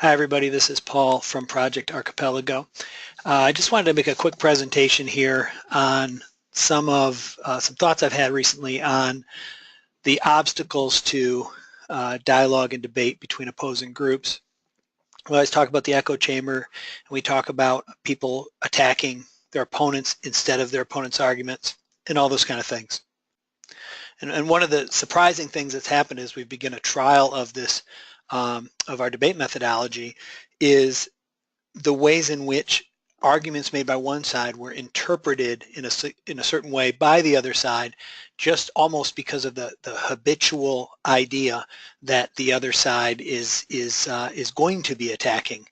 Hi everybody, this is Paul from Project Archipelago. I just wanted to make a quick presentation here on some thoughts I've had recently on the obstacles to dialogue and debate between opposing groups. We always talk about the echo chamber, and we talk about people attacking their opponents instead of their opponents' arguments and all those kind of things. And one of the surprising things that's happened as we begin a trial of this, of our debate methodology, is the ways in which arguments made by one side were interpreted in a certain way by the other side, just almost because of the habitual idea that the other side is going to be attacking,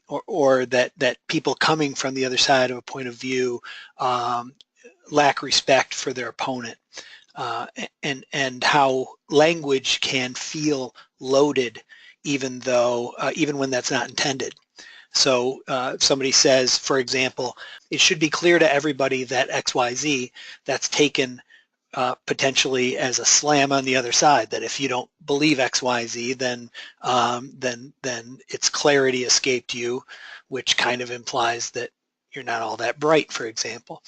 or that people coming from the other side of a point of view lack respect for their opponent. And how language can feel loaded even when that's not intended. So if somebody says, for example, it should be clear to everybody that XYZ, that's taken potentially as a slam on the other side, that if you don't believe XYZ, then its clarity escaped you, which kind of implies that you're not all that bright, for example.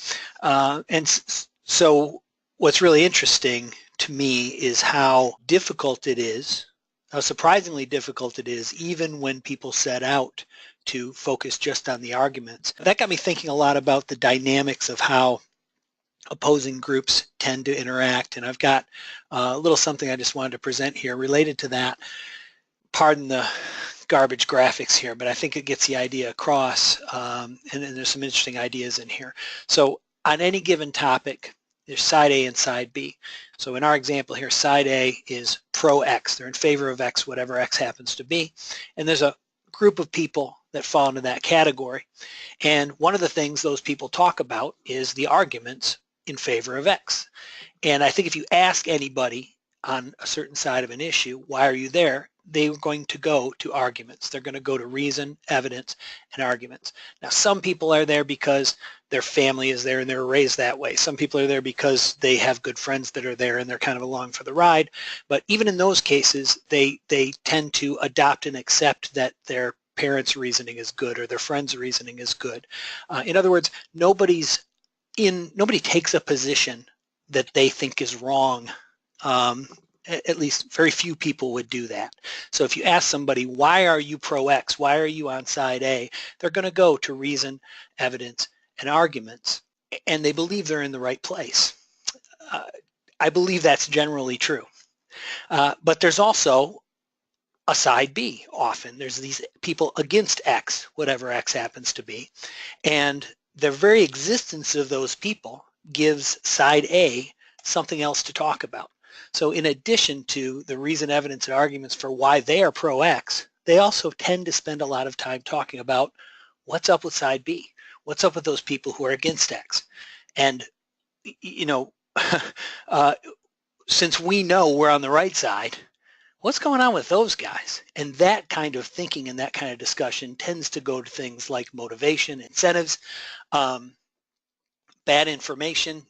So what's really interesting to me is how difficult it is, how surprisingly difficult it is, even when people set out to focus just on the arguments. That got me thinking a lot about the dynamics of how opposing groups tend to interact, and I've got a little something I just wanted to present here related to that. Pardon the garbage graphics here, but I think it gets the idea across, and there's some interesting ideas in here. So on any given topic, there's side A and side B. So in our example here, side A is pro X. They're in favor of X, whatever X happens to be. And there's a group of people that fall into that category. And one of the things those people talk about is the arguments in favor of X. And I think if you ask anybody on a certain side of an issue, why are you there? They're going to go to arguments. They're going to go to reason, evidence, and arguments. Now, some people are there because their family is there and they're raised that way. Some people are there because they have good friends that are there and they're kind of along for the ride. But even in those cases, they tend to adopt and accept that their parents' reasoning is good or their friends' reasoning is good. In other words, nobody takes a position that they think is wrong. At least very few people would do that. So if you ask somebody, why are you pro X? Why are you on side A? They're going to go to reason, evidence, and arguments, and they believe they're in the right place. I believe that's generally true. But there's also a side B often. There's these people against X, whatever X happens to be, and the very existence of those people gives side A something else to talk about. So in addition to the reason, evidence, and arguments for why they are pro X, they also tend to spend a lot of time talking about what's up with side B, what's up with those people who are against X. And, you know, since we know we're on the right side, what's going on with those guys? And that kind of thinking and that kind of discussion tends to go to things like motivation, incentives, bad information.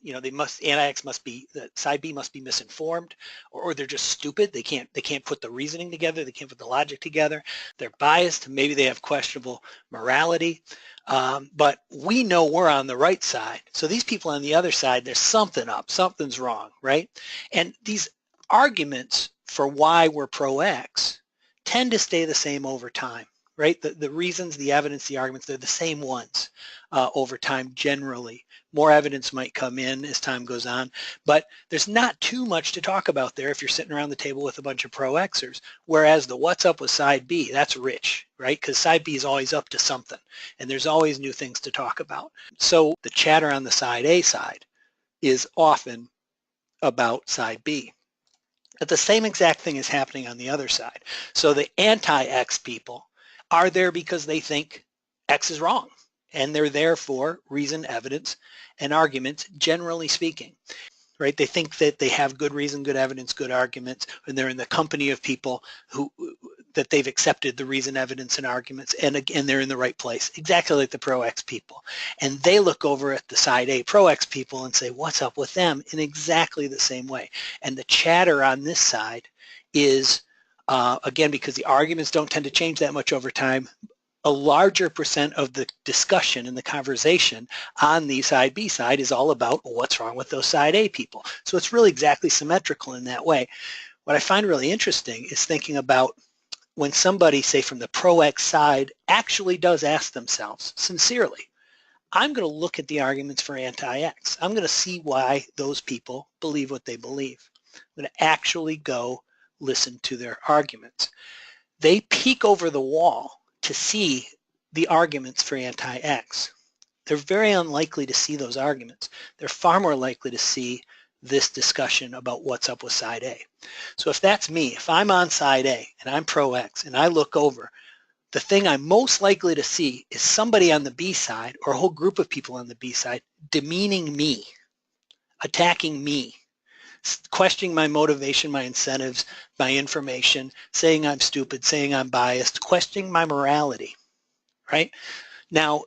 Side B must be misinformed, or they're just stupid. They can't put the reasoning together. They can't put the logic together. They're biased. Maybe they have questionable morality. But we know we're on the right side. So these people on the other side, there's something up. Something's wrong, right? And these arguments for why we're pro X tend to stay the same over time, right? The reasons, the evidence, the arguments, they're the same ones over time generally. More evidence might come in as time goes on, but there's not too much to talk about there if you're sitting around the table with a bunch of pro-Xers, whereas the what's up with side B, that's rich, right? Because side B is always up to something, and there's always new things to talk about. So the chatter on the side A side is often about side B. But the same exact thing is happening on the other side. So the anti-X people are there because they think X is wrong, and they're there for reason, evidence, and arguments, generally speaking, right? They think that they have good reason, good evidence, good arguments, and they're in the company of people that they've accepted the reason, evidence, and arguments, and again, they're in the right place, exactly like the pro-X people. And they look over at the side A pro-X people and say, what's up with them, in exactly the same way. And the chatter on this side is Again, because the arguments don't tend to change that much over time, a larger percent of the discussion and the conversation on the side B side is all about what's wrong with those side A people. So it's really exactly symmetrical in that way. What I find really interesting is thinking about when somebody, say from the pro-X side, actually does ask themselves sincerely, I'm going to look at the arguments for anti-X. I'm going to see why those people believe what they believe. I'm going to actually go listen to their arguments. They peek over the wall to see the arguments for anti-X. They're very unlikely to see those arguments. They're far more likely to see this discussion about what's up with side A. So if that's me, if I'm on side A and I'm pro-X and I look over, the thing I'm most likely to see is somebody on the B side or a whole group of people on the B side demeaning me, attacking me, questioning my motivation, my incentives, my information, saying I'm stupid, saying I'm biased, questioning my morality, right? Now,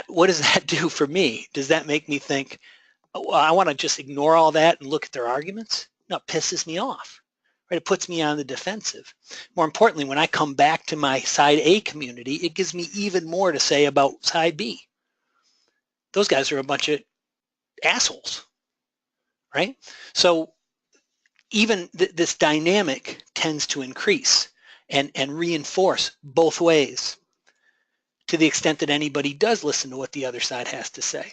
what does that do for me? Does that make me think, oh, I want to just ignore all that and look at their arguments? No, it pisses me off, right? It puts me on the defensive. More importantly, when I come back to my side A community, it gives me even more to say about side B. Those guys are a bunch of assholes, right? So even this dynamic tends to increase and reinforce both ways to the extent that anybody does listen to what the other side has to say.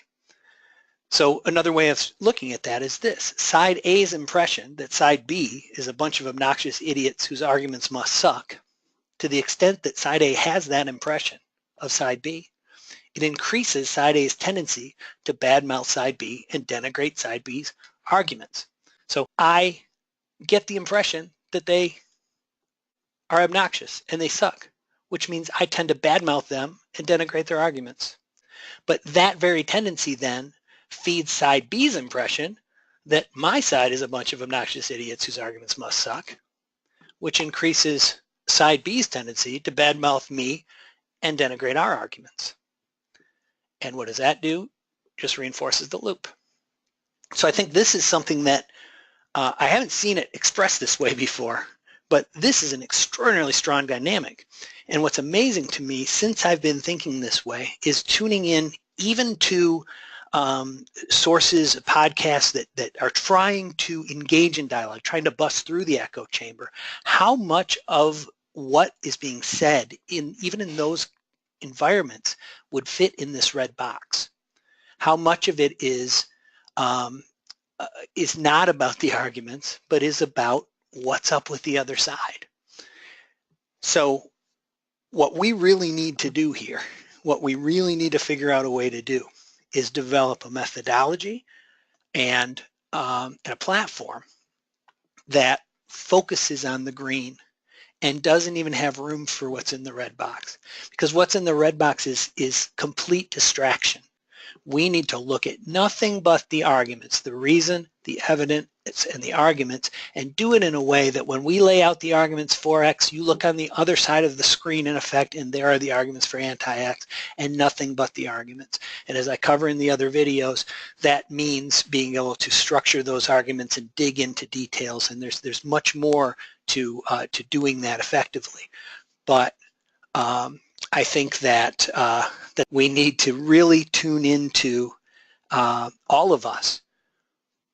So another way of looking at that is this. Side A's impression that side B is a bunch of obnoxious idiots whose arguments must suck, to the extent that side A has that impression of side B, it increases side A's tendency to badmouth side B and denigrate side B's arguments. So I get the impression that they are obnoxious and they suck, which means I tend to badmouth them and denigrate their arguments. But that very tendency then feeds side B's impression that my side is a bunch of obnoxious idiots whose arguments must suck, which increases side B's tendency to badmouth me and denigrate our arguments. And what does that do? Just reinforces the loop. So I think this is something that I haven't seen it expressed this way before, but this is an extraordinarily strong dynamic. And what's amazing to me since I've been thinking this way is tuning in even to sources, podcasts that are trying to engage in dialogue, trying to bust through the echo chamber. How much of what is being said even in those environments would fit in this red box? How much of it is not about the arguments, but is about what's up with the other side? So what we really need to do here, what we really need to figure out a way to do is develop a methodology and a platform that focuses on the green and doesn't even have room for what's in the red box. Because what's in the red box is complete distraction. We need to look at nothing but the arguments, the reason, the evidence, and the arguments, and do it in a way that when we lay out the arguments for X, you look on the other side of the screen in effect, and there are the arguments for anti-X, and nothing but the arguments. And as I cover in the other videos, that means being able to structure those arguments and dig into details, and there's much more to doing that effectively. But I think that that we need to really tune into, all of us,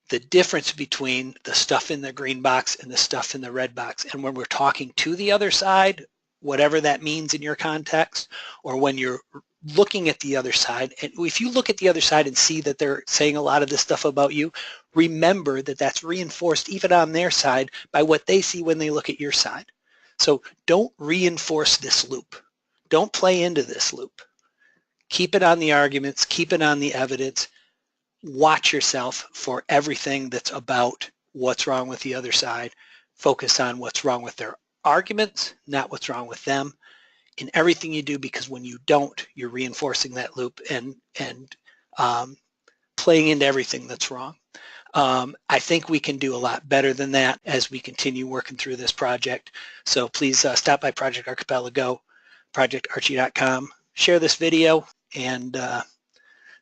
the difference between the stuff in the green box and the stuff in the red box. And when we're talking to the other side, whatever that means in your context, or when you're looking at the other side, and if you look at the other side and see that they're saying a lot of this stuff about you, remember that that's reinforced even on their side by what they see when they look at your side. So don't reinforce this loop. Don't play into this loop. Keep it on the arguments, keep it on the evidence. Watch yourself for everything that's about what's wrong with the other side. Focus on what's wrong with their arguments, not what's wrong with them in everything you do, because when you don't, you're reinforcing that loop and playing into everything that's wrong. I think we can do a lot better than that as we continue working through this project. So please stop by Project Archipelago, projectarchie.com, share this video, and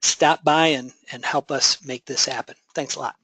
stop by and help us make this happen. Thanks a lot.